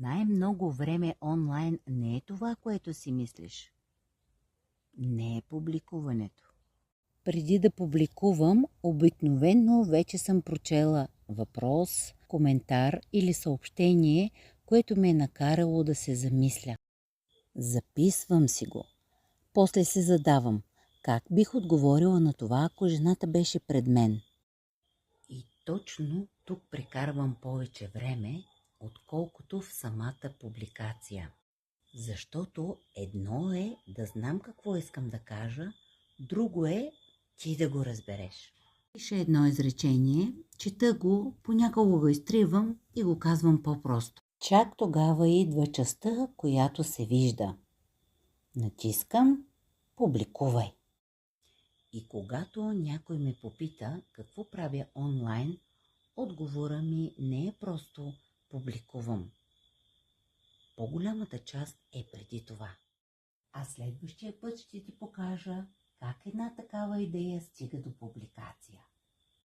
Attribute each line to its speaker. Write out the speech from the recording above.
Speaker 1: Най-много време онлайн не е това, което си мислиш. Не е публикуването. Преди да публикувам, обикновено вече съм прочела въпрос, коментар или съобщение, което ме е накарало да се замисля. Записвам си го. После се задавам, как бих отговорила на това, ако жената беше пред мен. И точно тук прекарвам повече време, отколкото в самата публикация. Защото едно е да знам какво искам да кажа, друго е ти да го разбереш. Пиша едно изречение, чета го, понякога го изтривам и го казвам по-просто. Чак тогава идва частта, която се вижда. Натискам публикувай. И когато някой ме попита какво правя онлайн, отговора ми не е просто публикувам. По-голямата част е преди това. А следващия път ще ти покажа как една такава идея стига до публикация.